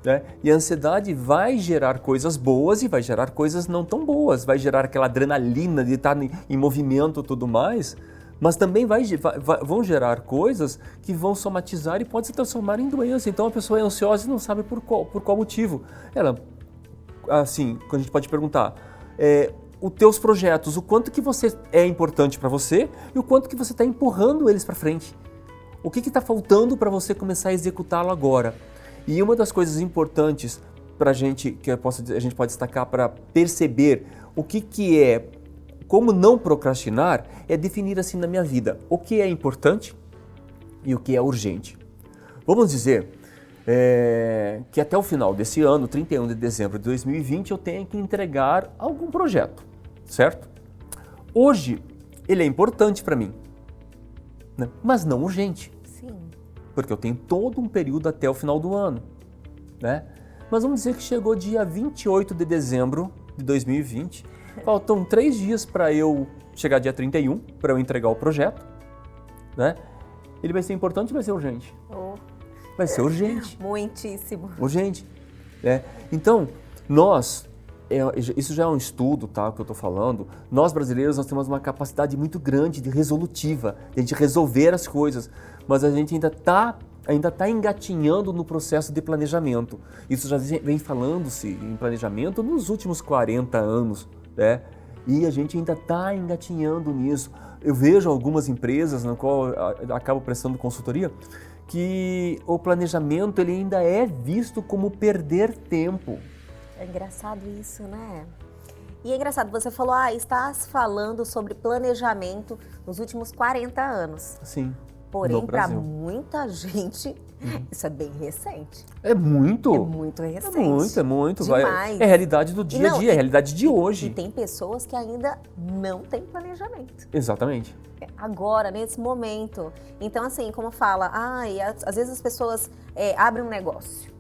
Né? E a ansiedade vai gerar coisas boas e vai gerar coisas não tão boas. Vai gerar aquela adrenalina de estar em movimento e tudo mais. Mas também vão gerar coisas que vão somatizar e pode se transformar em doença. Então a pessoa é ansiosa e não sabe por qual motivo. Ela, assim, a gente pode perguntar, os teus projetos, o quanto que você é importante para você e o quanto que você está empurrando eles para frente. O que está faltando para você começar a executá-lo agora? E uma das coisas importantes para a gente, que a gente pode destacar para perceber o que é como não procrastinar, é definir assim na minha vida o que é importante e o que é urgente. Vamos dizer que até o final desse ano, 31 de dezembro de 2020, eu tenho que entregar algum projeto, certo? Hoje, ele é importante para mim, né? Mas não urgente. Sim. Porque eu tenho todo um período até o final do ano, né? Mas vamos dizer que chegou dia 28 de dezembro de 2020, faltam 3 dias para eu chegar dia 31, para eu entregar o projeto, né? Ele vai ser importante ou vai ser urgente? Vai ser urgente. Muitíssimo. Urgente. Né? Então, isso já é um estudo, tá, que eu estou falando, nós brasileiros nós temos uma capacidade muito grande de resolutiva, de a gente resolver as coisas, mas a gente ainda está engatinhando no processo de planejamento. Isso já vem falando-se em planejamento nos últimos 40 anos, né? E a gente ainda está engatinhando nisso. Eu vejo algumas empresas na qual eu acabo prestando consultoria que o planejamento ele ainda é visto como perder tempo. É engraçado isso, né? E é engraçado, você falou, está se falando sobre planejamento nos últimos 40 anos. Sim. Porém, no para Brasil. muita gente, isso é bem recente. É muito. É muito recente. É muito. Demais. É a realidade do dia a dia, é a realidade de E hoje. tem pessoas que ainda não têm planejamento. Exatamente. Agora, nesse momento. Então, assim, como fala, às vezes as pessoas abrem um negócio.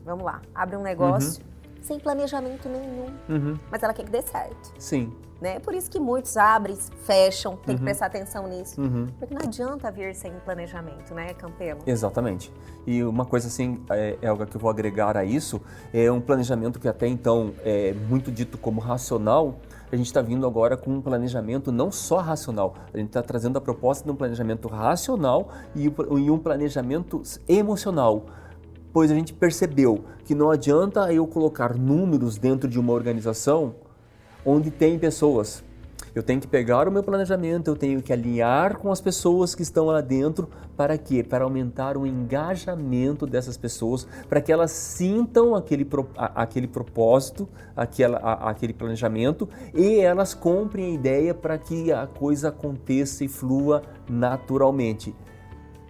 Vamos lá, abrem um negócio sem planejamento nenhum. Mas ela quer que dê certo. Sim. Né? Por isso que muitos abrem, fecham, tem que prestar atenção nisso. Porque não adianta vir sem planejamento, né, Campelo? Exatamente. E uma coisa assim, Elga, que eu vou agregar a isso, é um planejamento que até então é muito dito como racional. A gente está vindo agora com um planejamento não só racional, a gente está trazendo a proposta de um planejamento racional e um planejamento emocional. Pois a gente percebeu que não adianta eu colocar números dentro de uma organização onde tem pessoas. Eu tenho que pegar o meu planejamento, eu tenho que alinhar com as pessoas que estão lá dentro. Para quê? Para aumentar o engajamento dessas pessoas, para que elas sintam aquele propósito, aquele planejamento, e elas comprem a ideia para que a coisa aconteça e flua naturalmente.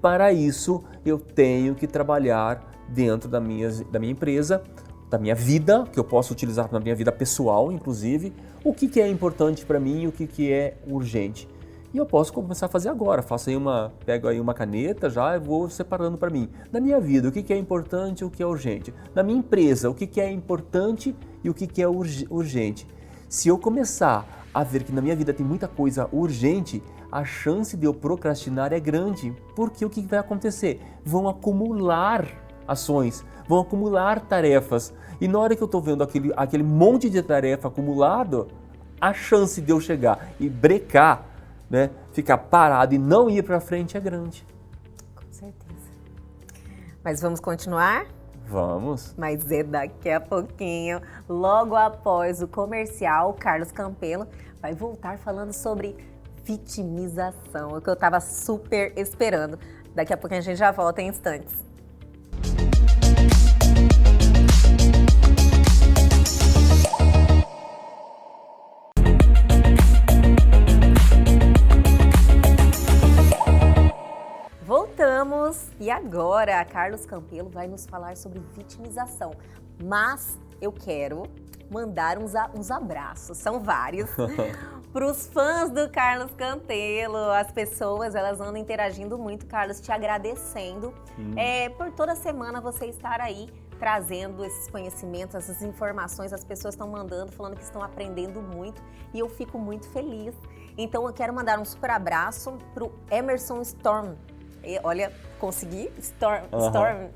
Para isso, eu tenho que trabalhar dentro da minha empresa, da minha vida, que eu posso utilizar na minha vida pessoal, inclusive, o que é importante para mim e o que é urgente. E eu posso começar a fazer agora, pego aí uma caneta já e vou separando para mim. Na minha vida, o que é importante e o que é urgente. Na minha empresa, o que é importante e o que é urgente. Se eu começar a ver que na minha vida tem muita coisa urgente, a chance de eu procrastinar é grande. Porque o que vai acontecer? Vão acumular ações, vão acumular tarefas. E na hora que eu estou vendo aquele monte de tarefa acumulado, a chance de eu chegar e brecar, né, ficar parado e não ir para frente é grande. Com certeza. Mas vamos continuar? Vamos. Mas é daqui a pouquinho, logo após o comercial, o Carlos Campelo vai voltar falando sobre vitimização, o que eu estava super esperando. Daqui a pouquinho a gente já volta em instantes. Voltamos e agora a Carlos Campelo vai nos falar sobre vitimização. Mas eu quero mandar uns abraços, são vários, para os fãs do Carlos Campelo. As pessoas, elas andam interagindo muito, Carlos, te agradecendo por toda semana você estar aí trazendo esses conhecimentos, essas informações. As pessoas estão mandando, falando que estão aprendendo muito e eu fico muito feliz. Então eu quero mandar um super abraço para o Emerson Storm. Olha, consegui? Storm.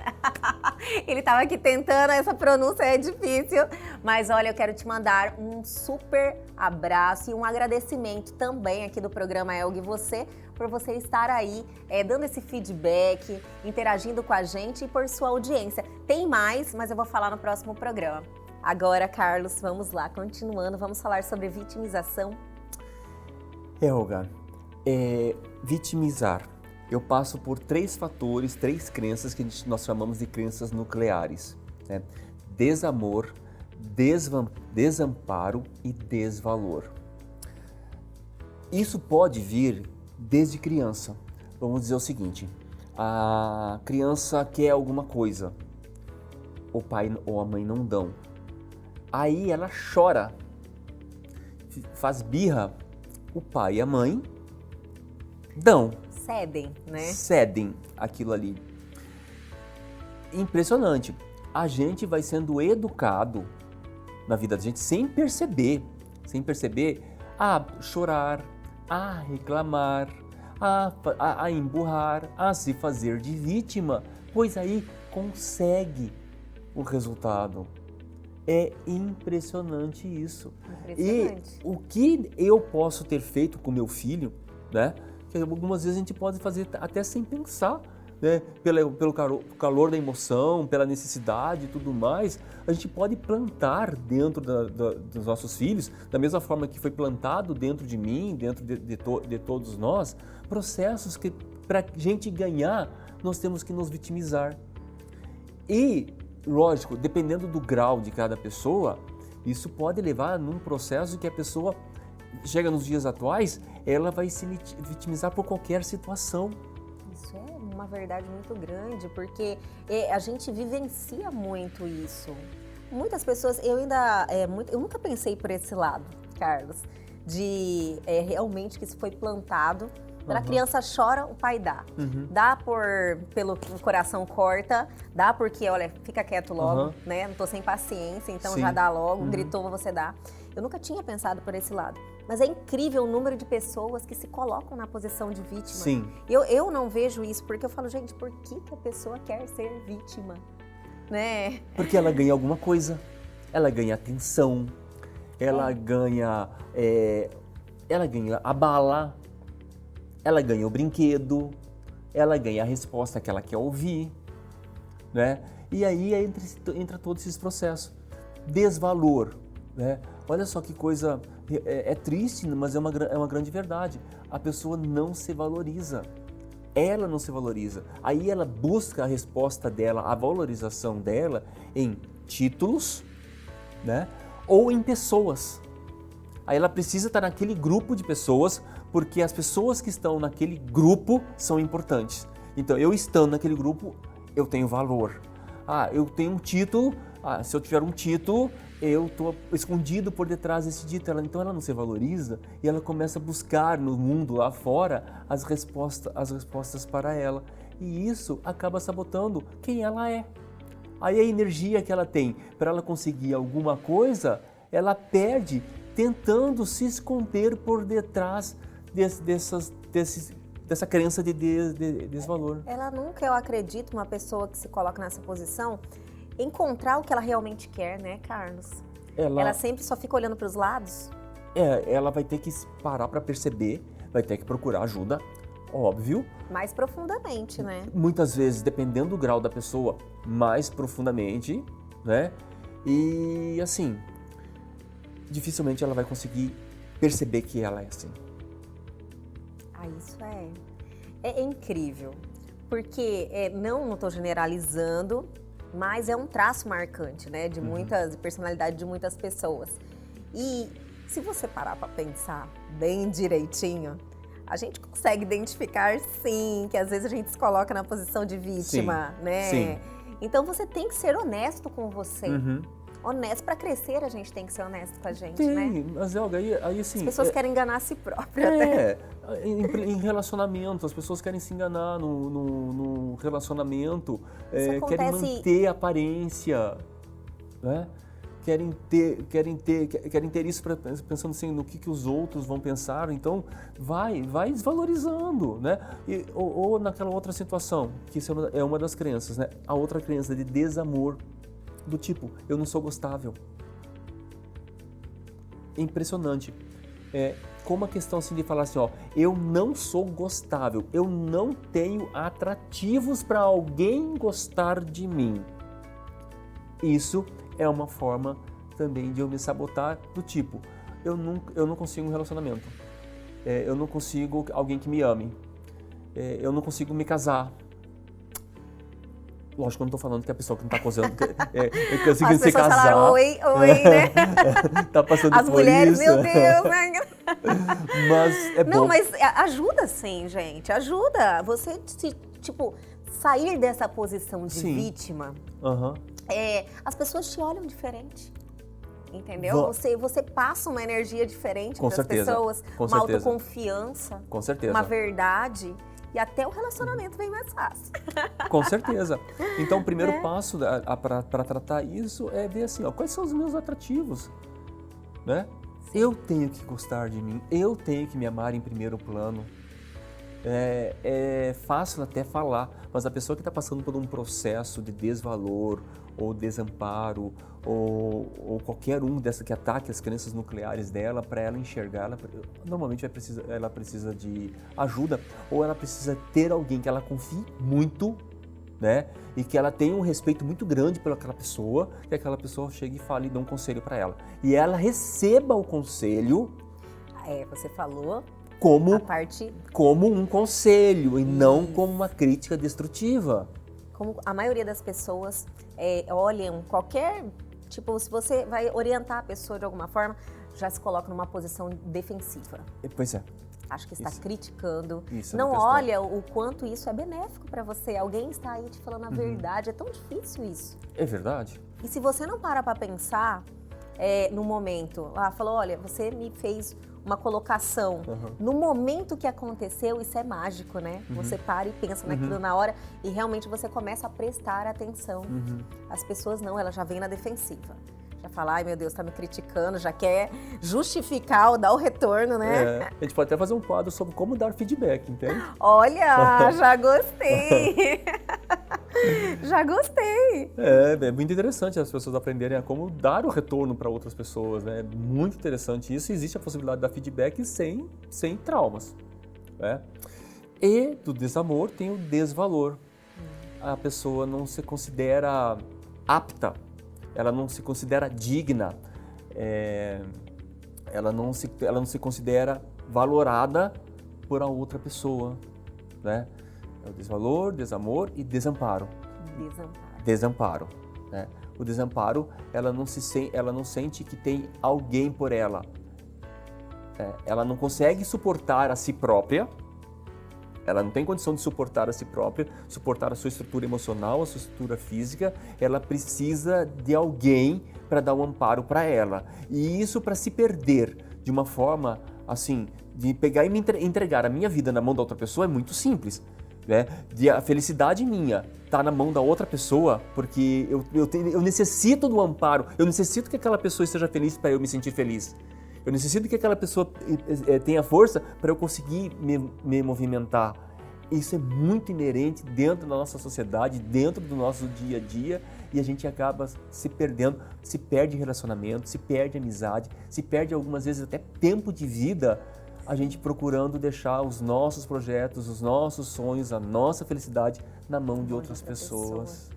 Ele estava aqui tentando, essa pronúncia é difícil. Mas olha, eu quero te mandar um super abraço e um agradecimento também aqui do programa Elga e Você, por você estar aí dando esse feedback, interagindo com a gente e por sua audiência. Tem mais, mas eu vou falar no próximo programa. Agora, Carlos, vamos lá, continuando, vamos falar sobre vitimização. Elga, vitimizar. Eu passo por 3 fatores, 3 crenças que nós chamamos de crenças nucleares, né? Desamor, desamparo e desvalor. Isso pode vir desde criança. Vamos dizer o seguinte, a criança quer alguma coisa, o pai ou a mãe não dão. Aí ela chora, faz birra, o pai e a mãe dão. Cedem, né? Cedem aquilo ali. Impressionante. A gente vai sendo educado na vida da gente sem perceber a chorar, a reclamar, a emburrar, a se fazer de vítima, pois aí consegue o resultado. É impressionante isso. Impressionante. E o que eu posso ter feito com meu filho, né? Que algumas vezes a gente pode fazer até sem pensar, né? Pelo calor da emoção, pela necessidade e tudo mais, a gente pode plantar dentro dos nossos filhos, da mesma forma que foi plantado dentro de mim, dentro de todos nós, processos que para a gente ganhar, nós temos que nos vitimizar. E, lógico, dependendo do grau de cada pessoa, Isso pode levar num processo que a pessoa chega nos dias atuais, ela vai se vitimizar por qualquer situação. Isso é uma verdade muito grande, porque a gente vivencia muito isso. Muitas pessoas, eu nunca pensei por esse lado, Carlos, de realmente que isso foi plantado. Quando a criança chora, o pai dá. Dá pelo coração corta, dá porque, olha, fica quieto logo, né? Não tô sem paciência, então Sim. já dá logo, gritou, você dá. Eu nunca tinha pensado por esse lado. Mas é incrível o número de pessoas que se colocam na posição de vítima. Sim. Eu não vejo isso, porque eu falo, gente, por que a pessoa quer ser vítima? Né? Porque ela ganha alguma coisa, ela ganha atenção, ela ganha a bala, ela ganha o brinquedo, ela ganha a resposta que ela quer ouvir, né? E aí entra todos esses processos. Desvalor, né? Olha só que coisa, é triste, mas é uma grande verdade. A pessoa não se valoriza. Ela não se valoriza. Aí ela busca a resposta dela, a valorização dela em títulos, né? Ou em pessoas. Aí ela precisa estar naquele grupo de pessoas, porque as pessoas que estão naquele grupo são importantes. Então, eu estando naquele grupo, eu tenho valor. Eu tenho um título, se eu tiver um título, eu estou escondido por detrás desse título. Então, ela não se valoriza e ela começa a buscar no mundo lá fora as respostas para ela. E isso acaba sabotando quem ela é. Aí a energia que ela tem para ela conseguir alguma coisa, ela perde tentando se esconder por detrás dessa crença de desvalor. Ela nunca, eu acredito, uma pessoa que se coloca nessa posição, encontrar o que ela realmente quer, né, Carlos? Ela sempre só fica olhando para os lados? Ela vai ter que parar para perceber, vai ter que procurar ajuda, óbvio. Mais profundamente, né? Muitas vezes, dependendo do grau da pessoa, mais profundamente, né? E assim, dificilmente ela vai conseguir perceber que ela é assim. Isso é incrível, porque não estou generalizando, mas é um traço marcante, né, de personalidade de muitas pessoas. E se você parar para pensar bem direitinho, a gente consegue identificar, sim, que às vezes a gente se coloca na posição de vítima, sim, né? Sim. Então você tem que ser honesto com você. Honesto, para crescer a gente tem que ser honesto com a gente, né? Mas Elga, aí assim... As pessoas querem enganar a si própria. Em relacionamento, as pessoas querem se enganar no relacionamento, querem manter a aparência, né? Querem ter isso pensando assim, no que os outros vão pensar, então vai desvalorizando, né? Ou naquela outra situação, que isso é uma das crenças, né? A outra crença de desamor, do tipo, eu não sou gostável. É impressionante. Como a questão assim de falar assim, eu não sou gostável, eu não tenho atrativos para alguém gostar de mim. Isso é uma forma também de eu me sabotar, do tipo, eu não consigo um relacionamento, eu não consigo alguém que me ame, eu não consigo me casar. Lógico que eu não tô falando que a pessoa que não tá casando conseguindo se casar. Falaram, oi, né? Tá passando As por mulheres, isso. meu Deus, né? Mas é bom. Não, mas ajuda sim, gente. Ajuda. Você, sair dessa posição de vítima, as pessoas te olham diferente. Entendeu? Você passa uma energia diferente para as pessoas, uma autoconfiança, com certeza, uma verdade. E até o relacionamento vem mais fácil. Com certeza. Então, o primeiro passo para tratar isso é ver assim, quais são os meus atrativos, né? Eu tenho que gostar de mim, eu tenho que me amar em primeiro plano. É fácil até falar, mas a pessoa que está passando por um processo de desvalor ou desamparo ou qualquer dessa que ataque as crenças nucleares dela, para ela enxergar, normalmente ela precisa de ajuda, ou ela precisa ter alguém que ela confie muito, né? E que ela tenha um respeito muito grande pelaquela pessoa, que aquela pessoa chegue e fale e dê um conselho para ela. E ela receba o conselho. Você falou. Como um conselho e não como uma crítica destrutiva. Como a maioria das pessoas olham qualquer tipo, se você vai orientar a pessoa de alguma forma, já se coloca numa posição defensiva. Pois é. Acho que está Isso. criticando. Isso, não é uma questão. olha o quanto isso é benéfico para você. Alguém está aí te falando a verdade. É tão difícil isso. É verdade. E se você não para pensar no momento, falou, olha, você me fez uma colocação. No momento que aconteceu, isso é mágico, né? Você para e pensa naquilo na hora e realmente você começa a prestar atenção. As pessoas não, elas já vêm na defensiva. Já fala, ai meu Deus, tá me criticando, já quer justificar ou dar o retorno, né? A gente pode até fazer um quadro sobre como dar feedback, entende? Olha, já gostei! Já gostei! É muito interessante as pessoas aprenderem a como dar o retorno para outras pessoas, né? Muito interessante isso. Existe a possibilidade de dar feedback sem traumas, né? E do desamor tem o desvalor. A pessoa não se considera apta, ela não se considera digna, ela não se considera valorada por a outra pessoa, né? É o desvalor, desamor e desamparo. Desamparo, né? O desamparo, ela não sente que tem alguém por ela. Ela não consegue suportar a si própria. Ela não tem condição de suportar a si própria, suportar a sua estrutura emocional, a sua estrutura física. Ela precisa de alguém para dar um amparo para ela. E isso para se perder de uma forma assim, de pegar e me entregar a minha vida na mão da outra pessoa é muito simples. Né? A felicidade minha tá na mão da outra pessoa, porque eu necessito do amparo, eu necessito que aquela pessoa esteja feliz para eu me sentir feliz. Eu necessito que aquela pessoa tenha força para eu conseguir me movimentar. Isso é muito inerente dentro da nossa sociedade, dentro do nosso dia a dia, e a gente acaba se perdendo, se perde relacionamento, se perde amizade, se perde algumas vezes até tempo de vida, a gente procurando deixar os nossos projetos, os nossos sonhos, a nossa felicidade na mão de outras pessoas.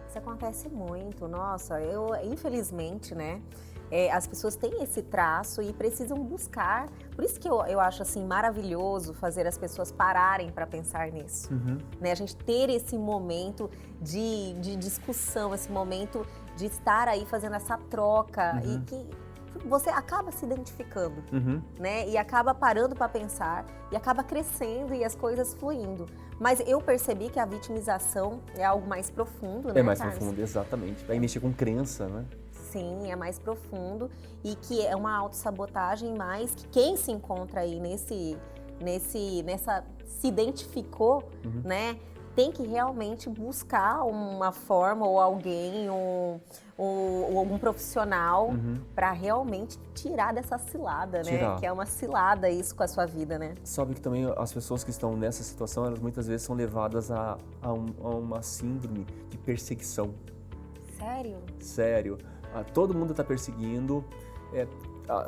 Isso acontece muito, nossa, infelizmente, né? As pessoas têm esse traço e precisam buscar. Por isso que eu acho assim maravilhoso fazer as pessoas pararem para pensar nisso. Né? A gente ter esse momento de discussão, esse momento de estar aí fazendo essa troca e que você acaba se identificando, né? E acaba parando para pensar e acaba crescendo e as coisas fluindo. Mas eu percebi que a vitimização é algo mais profundo, né, É mais Carlos? profundo, exatamente. Vai mexer com crença, né? Sim, é mais profundo e que é uma autossabotagem, mas que quem se encontra aí se identificou, né, tem que realmente buscar uma forma ou alguém ou algum profissional para realmente tirar dessa cilada, né? Que é uma cilada isso com a sua vida, né? Sabe que também as pessoas que estão nessa situação, elas muitas vezes são levadas a uma síndrome de perseguição. Sério? Sério. Todo mundo está perseguindo.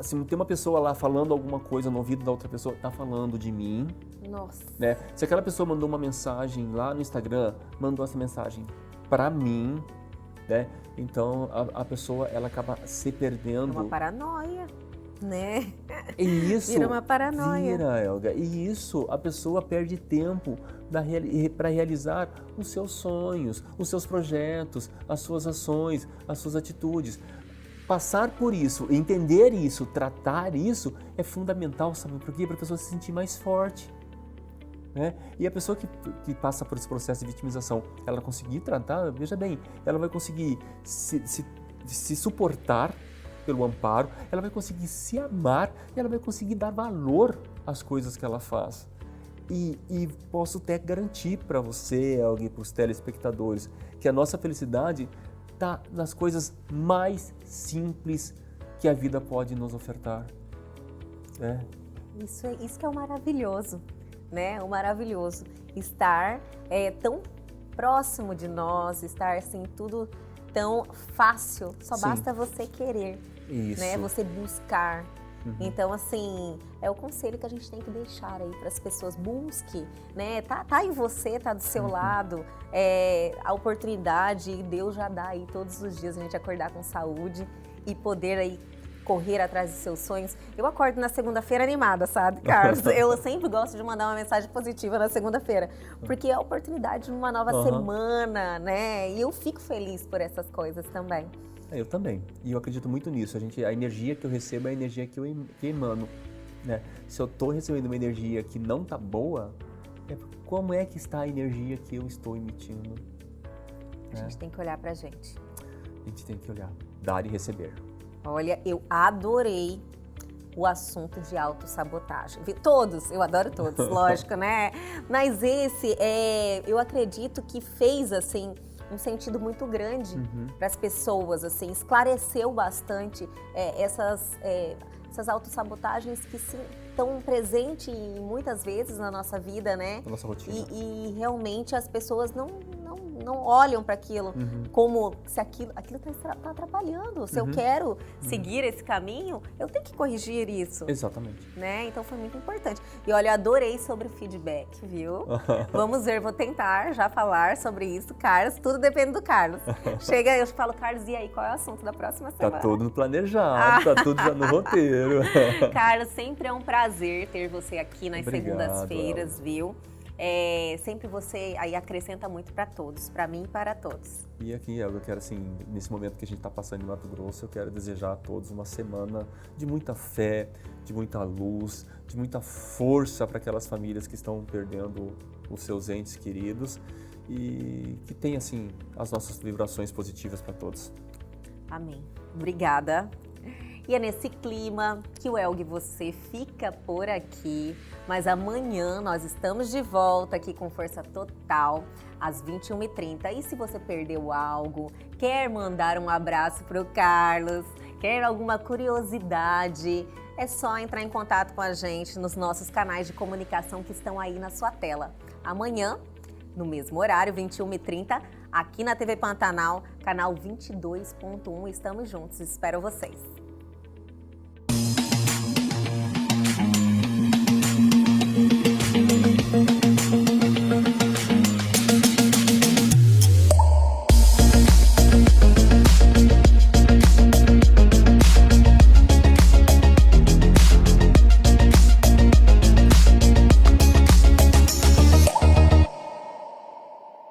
Se tem uma pessoa lá falando alguma coisa no ouvido da outra pessoa, tá falando de mim. Nossa. Né? Se aquela pessoa mandou uma mensagem lá no Instagram, mandou essa mensagem para mim, né? Então a pessoa ela acaba se perdendo. É uma paranoia, né? E isso vira uma paranoia. Vira, Elga. E isso a pessoa perde tempo para realizar os seus sonhos, os seus projetos, as suas ações, as suas atitudes. Passar por isso, entender isso, tratar isso é fundamental, sabe por quê? Para a pessoa se sentir mais forte. Né? E a pessoa que passa por esse processo de vitimização, ela conseguir tratar, veja bem, ela vai conseguir se suportar pelo amparo, ela vai conseguir se amar e ela vai conseguir dar valor às coisas que ela faz. E posso até garantir para você, alguém, para os telespectadores, que a nossa felicidade está nas coisas mais simples que a vida pode nos ofertar. Isso que é o maravilhoso, né? O maravilhoso. Estar tão próximo de nós, estar assim, tudo tão fácil. Só basta você querer, Isso. né? Você buscar. Então, assim, é o conselho que a gente tem que deixar aí para as pessoas. Busque, né? Tá em você, tá do seu lado. A oportunidade, Deus já dá aí todos os dias a gente acordar com saúde e poder aí correr atrás dos seus sonhos. Eu acordo na segunda-feira animada, sabe, Carlos? Eu sempre gosto de mandar uma mensagem positiva na segunda-feira, porque é a oportunidade de uma nova semana, né? E eu fico feliz por essas coisas também. Eu também. E eu acredito muito nisso. A energia que eu recebo é a energia que eu emano, né? Se eu estou recebendo uma energia que não está boa, como é que está a energia que eu estou emitindo? A gente tem que olhar pra gente. A gente tem que olhar, dar e receber. Olha, eu adorei o assunto de autossabotagem. Todos, eu adoro todos, lógico, né? Mas esse, eu acredito que fez, assim, um sentido muito grande para as pessoas, assim, esclareceu bastante essas autossabotagens que estão presentes muitas vezes na nossa vida, né? Na nossa rotina. E realmente as pessoas não olham para aquilo como se aquilo tá atrapalhando. Se eu quero seguir esse caminho, eu tenho que corrigir isso. Exatamente. Né? Então foi muito importante. E olha, eu adorei sobre o feedback, viu? Vamos ver, vou tentar já falar sobre isso. Carlos, tudo depende do Carlos. Chega, eu falo, Carlos, e aí, qual é o assunto da próxima semana? Tá tudo planejado, tá tudo já no roteiro. Carlos, sempre é um prazer ter você aqui nas Obrigado, segundas-feiras, viu? Sempre você aí acrescenta muito para todos, para mim e para todos. E aqui, eu quero, assim, nesse momento que a gente está passando em Mato Grosso, eu quero desejar a todos uma semana de muita fé, de muita luz, de muita força para aquelas famílias que estão perdendo os seus entes queridos e que tenha, assim, as nossas vibrações positivas para todos. Amém. Obrigada. E é nesse clima que o Elg Você fica por aqui, mas amanhã nós estamos de volta aqui com força total às 21h30. E se você perdeu algo, quer mandar um abraço para o Carlos, quer alguma curiosidade, é só entrar em contato com a gente nos nossos canais de comunicação que estão aí na sua tela. Amanhã, no mesmo horário, 21h30, aqui na TV Pantanal, canal 22.1, estamos juntos. Espero vocês.